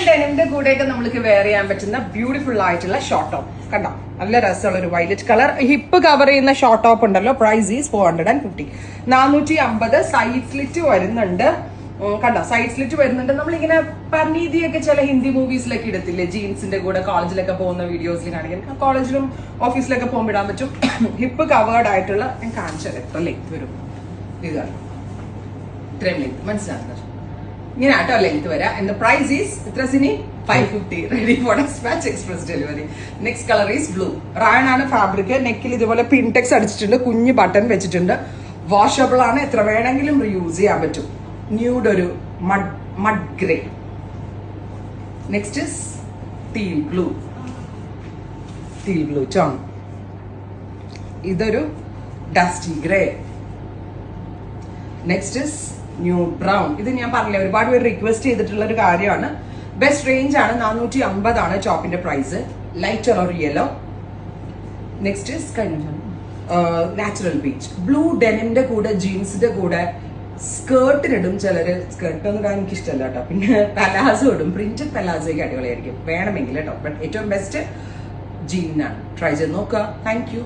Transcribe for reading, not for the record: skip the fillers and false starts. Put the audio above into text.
ഡെനിമിന്റെ കൂടെയൊക്കെ നമുക്ക് വെയർ ചെയ്യാൻ പറ്റുന്ന ബ്യൂട്ടിഫുൾ ആയിട്ടുള്ള ഷോർട്ട് ടോപ്പ് കണ്ടോ, നല്ല രസമുള്ള ഒരു വയലറ്റ് കളർ ഹിപ്പ് കവർ ചെയ്യുന്ന ഷോർട്ട് ടോപ്പ് ഉണ്ടല്ലോ. Price is 450. 450. സൈഡ് സ്ലിറ്റ് വരുന്നുണ്ട് കണ്ടോ, സൈഡ് സ്ലിറ്റ് വരുന്നുണ്ട്. നമ്മളിങ്ങനെ പർണീതിയൊക്കെ ചില ഹിന്ദി മൂവീസിലൊക്കെ ഇടത്തില്ലേ, ജീൻസിന്റെ കൂടെ കോളേജിലൊക്കെ പോകുന്ന വീഡിയോസിൽ കാണിക്കാൻ, കോളേജിലും ഓഫീസിലൊക്കെ പോകുമ്പോൾ ഇടാൻ പറ്റും. ഹിപ്പ് കവേർഡ് ആയിട്ടുള്ള ഞാൻ കാണിച്ചത് എത്ര ലെങ്ത് വരും, ഇതാണ് ഇത്രയും ലെങ്ത് മനസ്സിലാക്കുന്നത്. ഇങ്ങനെ ആട്ടോ ലെങ്ത് വരാം. ആൻഡ് ദ പ്രൈസ് ഈസ് എത്ര സിനി 550. Ready for dispatch express delivery. Next colour is blue. Rayon ആണ് ഫാബ്രിക്. നെക്കിൽ ഇതുപോലെ പിൻടെക്സ് അടിച്ചിട്ടുണ്ട്, കുഞ്ഞ് ബട്ടൺ വെച്ചിട്ടുണ്ട്. വാഷബിൾ ആണ്, എത്ര വേണമെങ്കിലും റീയൂസ് ചെയ്യാൻ പറ്റും. ന്യൂഡ് ഒരു mud grey. Next is teal blue. Teal blue ചോൺ. ഇതൊരു dusty grey. Next is nude brown. ഇത് ഞാൻ പറഞ്ഞില്ല, ഒരുപാട് പേര് റിക്വസ്റ്റ് ചെയ്തിട്ടുള്ള ഒരു കാര്യമാണ്. ബെസ്റ്റ് റേഞ്ച് ആണ്. 450 ആണ് ടോപ്പിന്റെ പ്രൈസ്. ലൈറ്റർ ഒരു yellow. Next is natural peach. Blue ഡെനിമിന്റെ കൂടെ ജീൻസിന്റെ കൂടെ സ്കേർട്ടിനിടും ചിലര്. സ്കേർട്ടൊന്നും ഇടാൻ എനിക്ക് ഇഷ്ടമല്ല കേട്ടോ. പിന്നെ പലാസോ ഇടും, പ്രിന്റഡ് പലാസോയ്ക്ക് അടിപൊളിയായിരിക്കും വേണമെങ്കിൽ കേട്ടോ. ബട്ട് ഏറ്റവും ബെസ്റ്റ് ജീനാണ്. ട്രൈ ചെയ്ത് നോക്കുക. Thank you.